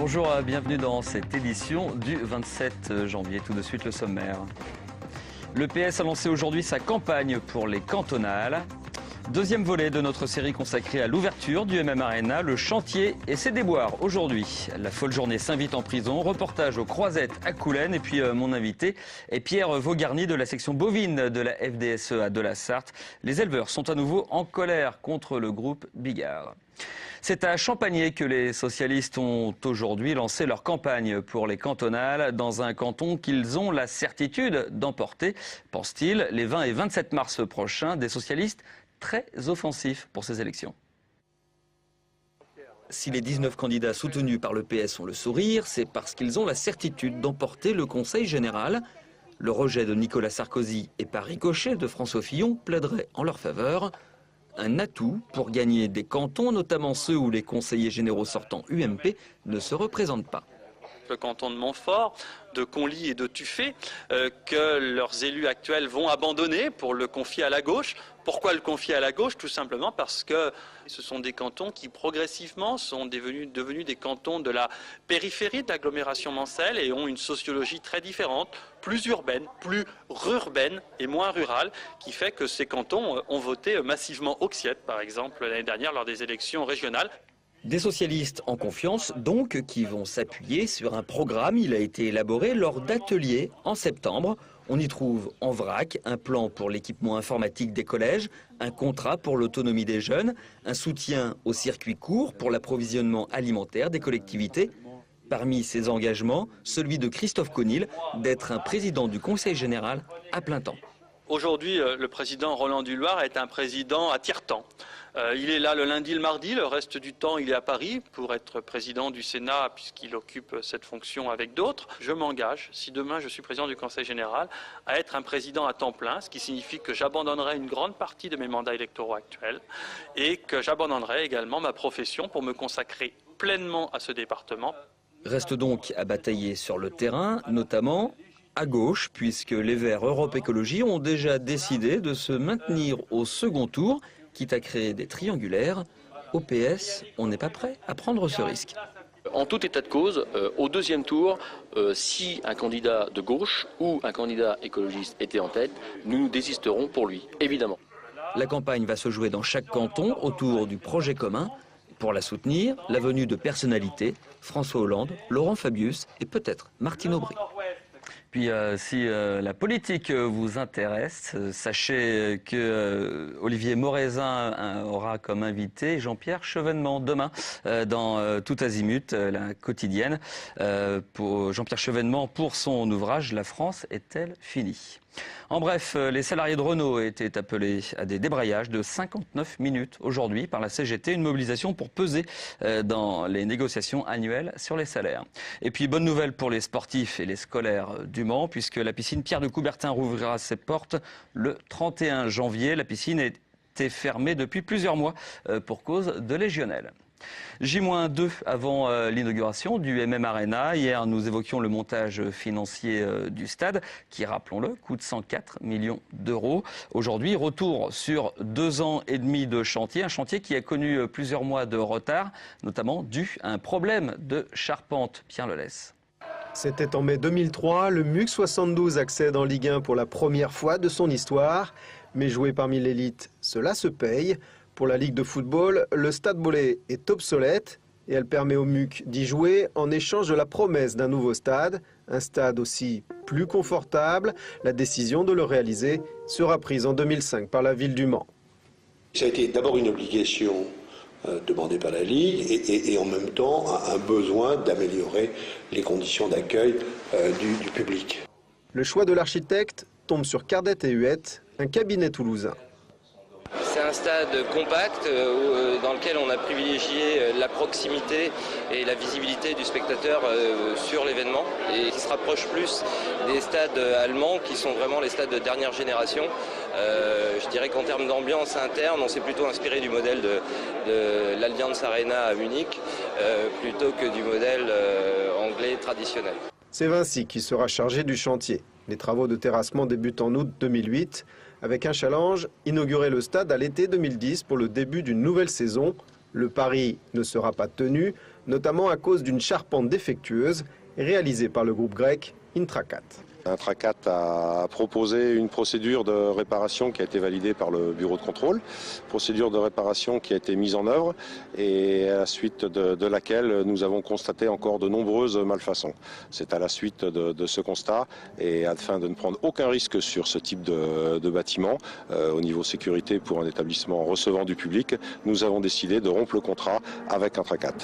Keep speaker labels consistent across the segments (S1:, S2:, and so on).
S1: Bonjour, bienvenue dans cette édition du 27 janvier. Tout de suite le sommaire. Le PS a lancé aujourd'hui sa campagne pour les cantonales. Deuxième volet de notre série consacrée à l'ouverture du MM Arena, le chantier et ses déboires. Aujourd'hui, la folle journée s'invite en prison, reportage aux Croisettes à Coulennes et puis mon invité est Pierre Vaugarny de la section bovine de la FDSEA de la Sarthe. Les éleveurs sont à nouveau en colère contre le groupe Bigard. C'est à Champagné que les socialistes ont aujourd'hui lancé leur campagne pour les cantonales dans un canton qu'ils ont la certitude d'emporter, pense-t-il, les 20 et 27 mars prochains, des socialistes très offensifs pour ces élections. Si les 19 candidats soutenus par le PS ont le sourire, c'est parce qu'ils ont la certitude d'emporter le Conseil général. Le rejet de Nicolas Sarkozy et par ricochet de François Fillon plaiderait en leur faveur. Un atout pour gagner des cantons, notamment ceux où les conseillers généraux sortants UMP ne se représentent pas.
S2: Le canton de Montfort, de Conly et de Tuffet, que leurs élus actuels vont abandonner pour le confier à la gauche. Pourquoi le confier à la gauche? Tout simplement parce que ce sont des cantons qui progressivement sont devenus des cantons de la périphérie de l'agglomération mancelle et ont une sociologie très différente, plus urbaine, plus rurbaine et moins rurale, qui fait que ces cantons ont voté massivement Auxiette, par exemple, l'année dernière lors des élections régionales.
S1: Des socialistes en confiance, donc, qui vont s'appuyer sur un programme. Il a été élaboré lors d'ateliers en septembre. On y trouve en vrac un plan pour l'équipement informatique des collèges, un contrat pour l'autonomie des jeunes, un soutien au circuit court pour l'approvisionnement alimentaire des collectivités. Parmi ces engagements, celui de Christophe Conil d'être un président du Conseil général à plein temps.
S2: Aujourd'hui, le président Roland Duloir est un président à tiers-temps. Il est là le lundi, le mardi, le reste du temps il est à Paris pour être président du Sénat puisqu'il occupe cette fonction avec d'autres. Je m'engage, si demain je suis président du Conseil général, à être un président à temps plein, ce qui signifie que j'abandonnerai une grande partie de mes mandats électoraux actuels et que j'abandonnerai également ma profession pour me consacrer pleinement à ce département.
S1: Reste donc à batailler sur le terrain, notamment à gauche, puisque les Verts Europe Écologie ont déjà décidé de se maintenir au second tour, quitte à créer des triangulaires. Au PS, on n'est pas prêt à prendre ce risque.
S3: En tout état de cause, au deuxième tour, si un candidat de gauche ou un candidat écologiste était en tête, nous désisterons pour lui, évidemment.
S1: La campagne va se jouer dans chaque canton autour du projet commun. Pour la soutenir, la venue de personnalités, François Hollande, Laurent Fabius et peut-être Martine Aubry. Puis si la politique vous intéresse, sachez que Olivier Moraisin aura comme invité Jean-Pierre Chevènement demain dans Tout Azimut, la quotidienne. Pour Jean-Pierre Chevènement pour son ouvrage « La France est-elle finie ?» En bref, les salariés de Renault étaient appelés à des débrayages de 59 minutes aujourd'hui par la CGT, une mobilisation pour peser dans les négociations annuelles sur les salaires. Et puis bonne nouvelle pour les sportifs et les scolaires du Mans, puisque la piscine Pierre de Coubertin rouvrira ses portes le 31 janvier. La piscine était fermée depuis plusieurs mois pour cause de légionelle. J-2 avant l'inauguration du MM Arena. Hier, nous évoquions le montage financier du stade qui, rappelons-le, coûte 104 millions d'euros. Aujourd'hui, retour sur 2 ans et demi de chantier. Un chantier qui a connu plusieurs mois de retard, notamment dû à un problème de charpente. Pierre Lelès.
S4: C'était en mai 2003. Le MUC 72 accède en Ligue 1 pour la première fois de son histoire. Mais jouer parmi l'élite, cela se paye. Pour la Ligue de football, le Stade Bollé est obsolète et elle permet au MUC d'y jouer en échange de la promesse d'un nouveau stade, un stade aussi plus confortable. La décision de le réaliser sera prise en 2005 par la ville du Mans.
S5: Ça a été d'abord une obligation demandée par la Ligue et en même temps un besoin d'améliorer les conditions d'accueil du public.
S4: Le choix de l'architecte tombe sur Cardet et Huette, un cabinet toulousain.
S6: C'est un stade compact dans lequel on a privilégié la proximité et la visibilité du spectateur sur l'événement et qui se rapproche plus des stades allemands qui sont vraiment les stades de dernière génération. Je dirais qu'en termes d'ambiance interne, on s'est plutôt inspiré du modèle de l'Allianz Arena à Munich plutôt que du modèle anglais traditionnel.
S4: C'est Vinci qui sera chargé du chantier. Les travaux de terrassement débutent en août 2008. Avec un challenge, inaugurer le stade à l'été 2010 pour le début d'une nouvelle saison. Le pari ne sera pas tenu. notamment à cause d'une charpente défectueuse réalisée par le groupe grec Intracat.
S7: Intracat a proposé une procédure de réparation qui a été validée par le bureau de contrôle, procédure de réparation qui a été mise en œuvre et à la suite de laquelle nous avons constaté encore de nombreuses malfaçons. C'est à la suite de ce constat et afin de ne prendre aucun risque sur ce type de bâtiment au niveau sécurité pour un établissement recevant du public, nous avons décidé de rompre le contrat avec Intracat.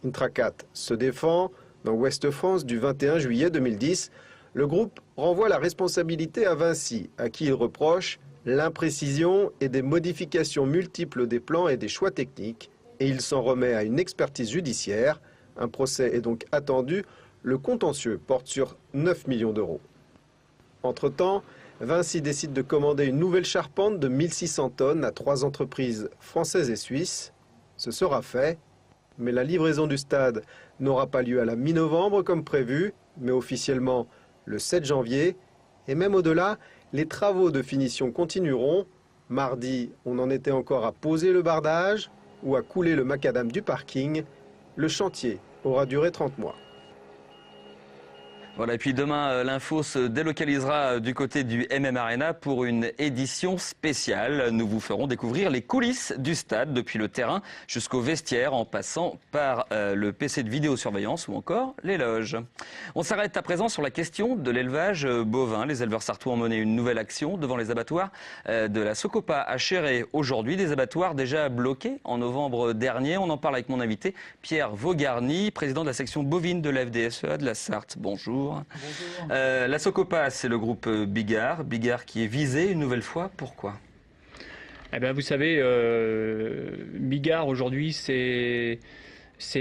S4: Intracat se défend. Dans Ouest France du 21 juillet 2010, le groupe renvoie la responsabilité à Vinci, à qui il reproche l'imprécision et des modifications multiples des plans et des choix techniques, et il s'en remet à une expertise judiciaire. Un procès est donc attendu. Le contentieux porte sur 9 millions d'euros. Entre-temps, Vinci décide de commander une nouvelle charpente de 1600 tonnes à 3 entreprises françaises et suisses. Ce sera fait, mais la livraison du stade n'aura pas lieu à la mi-novembre comme prévu, mais officiellement le 7 janvier. Et même au-delà, les travaux de finition continueront. Mardi, on en était encore à poser le bardage ou à couler le macadam du parking. Le chantier aura duré 30 mois.
S1: Voilà, et puis demain, l'info se délocalisera du côté du MM Arena pour une édition spéciale. Nous vous ferons découvrir les coulisses du stade, depuis le terrain jusqu'au vestiaire, en passant par le PC de vidéosurveillance ou encore les loges. On s'arrête à présent sur la question de l'élevage bovin. Les éleveurs sarthois ont mené une nouvelle action devant les abattoirs de la Socopa à Chéré. Aujourd'hui, des abattoirs déjà bloqués en novembre dernier. On en parle avec mon invité Pierre Vaugarny, président de la section bovine de la FDSEA de la Sarthe. Bonjour. Bonjour. La Socopa, c'est le groupe Bigard. Bigard qui est visé une nouvelle fois. Pourquoi ?
S8: Eh bien, vous savez, Bigard aujourd'hui, c'est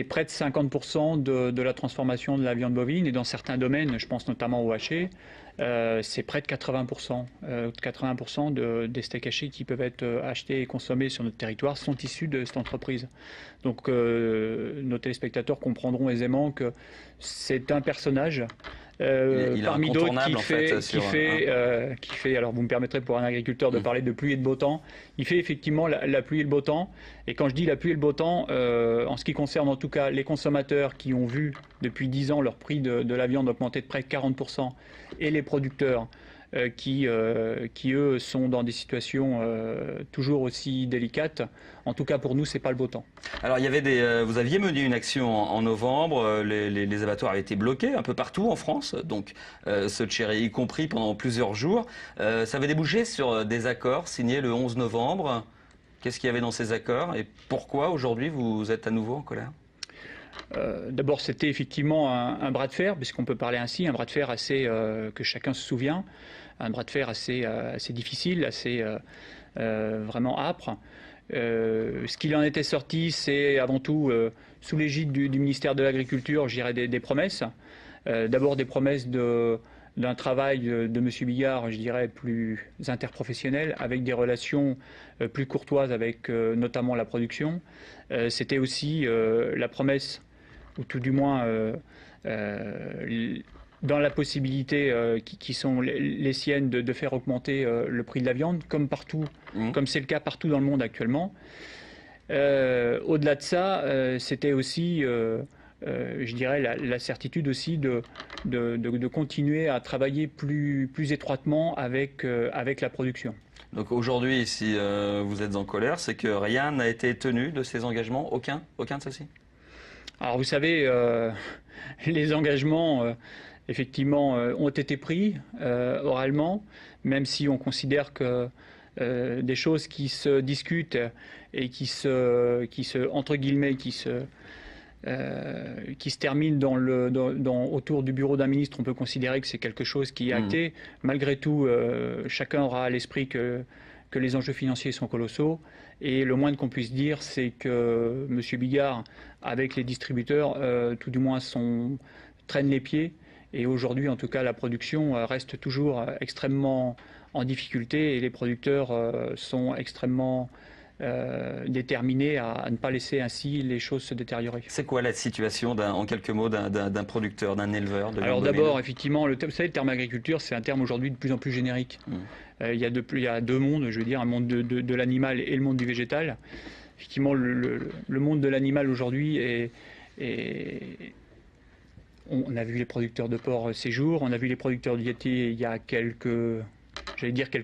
S8: près de 50% de la transformation de la viande bovine. Et dans certains domaines, je pense notamment au haché, c'est près de 80%. 80% des steaks hachés qui peuvent être achetés et consommés sur notre territoire sont issus de cette entreprise. Donc nos téléspectateurs comprendront aisément que c'est un personnage parmi d'autres qui fait, alors vous me permettrez pour un agriculteur de parler de pluie et de beau temps, il fait effectivement la pluie et le beau temps. Et quand je dis la pluie et le beau temps, en ce qui concerne en tout cas les consommateurs qui ont vu depuis 10 ans leur prix de la viande augmenter de près de 40%, et les producteurs qui eux sont dans des situations toujours aussi délicates. En tout cas pour nous, c'est pas le beau temps.
S1: Alors il y avait vous aviez mené une action en novembre, les abattoirs avaient été bloqués un peu partout en France, donc ce de Chéré y compris pendant plusieurs jours. Ça avait débouché sur des accords signés le 11 novembre. Qu'est-ce qu'il y avait dans ces accords et pourquoi aujourd'hui vous êtes à nouveau en colère ?
S8: D'abord, c'était effectivement un bras de fer, puisqu'on peut parler ainsi, un bras de fer assez que chacun se souvient, un bras de fer assez difficile, assez vraiment âpre. Ce qu'il en était sorti, c'est avant tout sous l'égide du ministère de l'Agriculture, je dirais des promesses. D'abord des promesses d'un travail de M. Bigard, je dirais, plus interprofessionnel, avec des relations plus courtoises avec notamment la production. C'était aussi la promesse, ou tout du moins dans la possibilité qui sont les siennes de faire augmenter le prix de la viande, comme partout, comme c'est le cas partout dans le monde actuellement. Au-delà de ça, c'était aussi... je dirais la certitude aussi de continuer à travailler plus étroitement avec la production.
S1: Donc aujourd'hui, si vous êtes en colère, c'est que rien n'a été tenu de ces engagements, aucun de ceux-ci ?
S8: Alors vous savez, les engagements effectivement ont été pris oralement, même si on considère que des choses qui se discutent et qui se entre guillemets, qui se termine autour du bureau d'un ministre, on peut considérer que c'est quelque chose qui est acté. Malgré tout, chacun aura à l'esprit que les enjeux financiers sont colossaux. Et le moins qu'on puisse dire, c'est que M. Bigard, avec les distributeurs, tout du moins traîne les pieds. Et aujourd'hui, en tout cas, la production reste toujours extrêmement en difficulté et les producteurs sont extrêmement... déterminé à ne pas laisser ainsi les choses se détériorer.
S1: C'est quoi la situation, en quelques mots, d'un producteur, d'un éleveur de
S8: Alors d'abord, effectivement, vous savez, le terme agriculture, c'est un terme aujourd'hui de plus en plus générique. Il y a deux mondes, je veux dire, un monde de l'animal et le monde du végétal. Effectivement, le monde de l'animal aujourd'hui est Et on a vu les producteurs de porc séjour, on a vu les producteurs de Yéti il y a quelques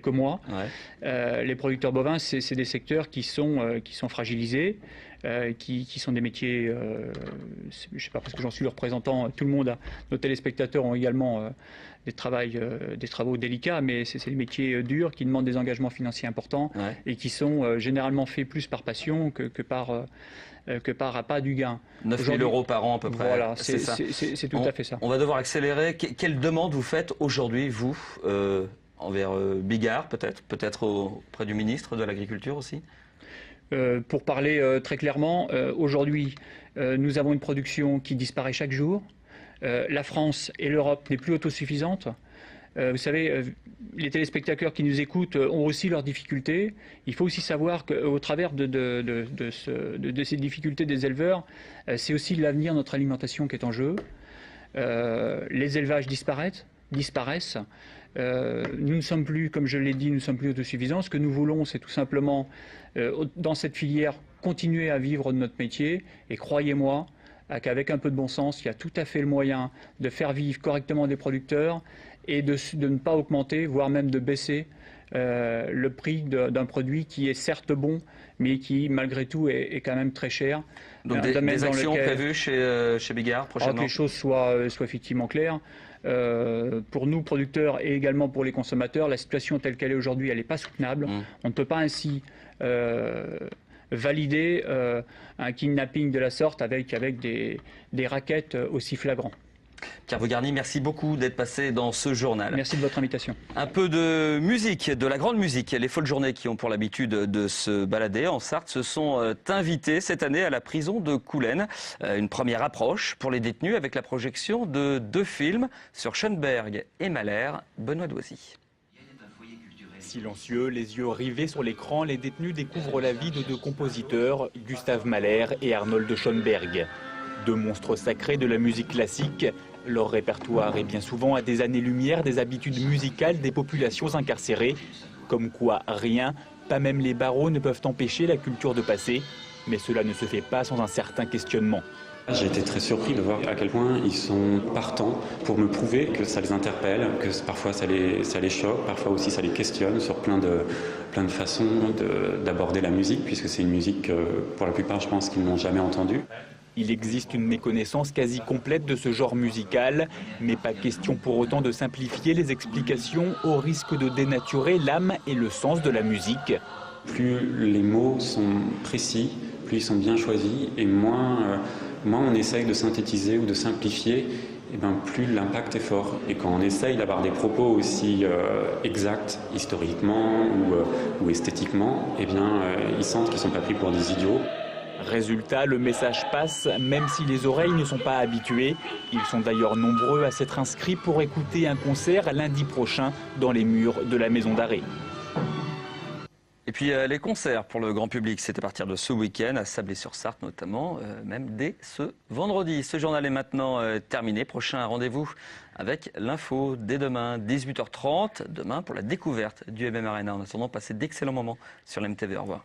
S8: mois. Ouais. Les producteurs bovins, c'est des secteurs qui sont fragilisés, qui sont des métiers, je ne sais pas parce que j'en suis le représentant, tout le monde, nos téléspectateurs ont également des travaux délicats, mais c'est des métiers durs qui demandent des engagements financiers importants, ouais, et qui sont généralement faits plus par passion que par appât du gain.
S1: 9 000 € par an à peu près.
S8: Voilà, c'est tout à fait ça.
S1: On va devoir accélérer. Quelle demande vous faites aujourd'hui, vous, envers Bigard peut-être auprès du ministre de l'Agriculture aussi?
S8: Pour parler très clairement, aujourd'hui, nous avons une production qui disparaît chaque jour. La France et l'Europe n'est plus autosuffisante. Vous savez, les téléspectateurs qui nous écoutent ont aussi leurs difficultés. Il faut aussi savoir qu'au travers de ces difficultés des éleveurs, c'est aussi l'avenir de notre alimentation qui est en jeu. Les élevages disparaissent. Nous ne sommes plus, comme je l'ai dit, nous ne sommes plus autosuffisants. Ce que nous voulons, c'est tout simplement, dans cette filière, continuer à vivre de notre métier. Et croyez-moi, qu'avec un peu de bon sens, il y a tout à fait le moyen de faire vivre correctement des producteurs et de ne pas augmenter, voire même de baisser le prix d'un produit qui est certes bon, mais qui malgré tout est quand même très cher.
S1: Donc des actions prévues chez Bigard prochainement?
S8: Que les choses soient effectivement claires. Pour nous, producteurs, et également pour les consommateurs, la situation telle qu'elle est aujourd'hui, elle n'est pas soutenable. On ne peut pas ainsi valider un kidnapping de la sorte avec des rackets aussi flagrants.
S1: Pierre Vaugharny, merci beaucoup d'être passé dans ce journal.
S8: Merci de votre invitation.
S1: Un peu de musique, de la grande musique. Les Folles Journées qui ont pour l'habitude de se balader en Sarthe se sont invités cette année à la prison de Coulennes. Une première approche pour les détenus avec la projection de 2 films sur Schoenberg et Mahler. Benoît Doisy.
S9: Silencieux, les yeux rivés sur l'écran, les détenus découvrent la vie de 2 compositeurs, Gustav Mahler et Arnold Schoenberg. 2 monstres sacrés de la musique classique. Leur répertoire est bien souvent à des années-lumière des habitudes musicales des populations incarcérées. Comme quoi rien, pas même les barreaux ne peuvent empêcher la culture de passer. Mais cela ne se fait pas sans un certain questionnement.
S10: J'ai été très surpris de voir à quel point ils sont partants pour me prouver que ça les interpelle, que parfois ça les choque, parfois aussi ça les questionne sur plein de façons d'aborder la musique, puisque c'est une musique que pour la plupart je pense qu'ils n'ont jamais entendue.
S9: Il existe une méconnaissance quasi complète de ce genre musical, mais pas question pour autant de simplifier les explications au risque de dénaturer l'âme et le sens de la musique.
S10: Plus les mots sont précis, plus ils sont bien choisis, et moins on essaye de synthétiser ou de simplifier, et plus l'impact est fort. Et quand on essaye d'avoir des propos aussi exacts historiquement ou esthétiquement, ils sentent qu'ils ne sont pas pris pour des idiots.
S9: Résultat, le message passe, même si les oreilles ne sont pas habituées. Ils sont d'ailleurs nombreux à s'être inscrits pour écouter un concert lundi prochain dans les murs de la maison d'arrêt.
S1: Et puis les concerts pour le grand public, c'est à partir de ce week-end, à Sablé-sur-Sarthe notamment, même dès ce vendredi. Ce journal est maintenant terminé. Prochain rendez-vous avec l'info dès demain, 18h30. Demain pour la découverte du MM Arena. En attendant, passez d'excellents moments sur l'MTV. Au revoir.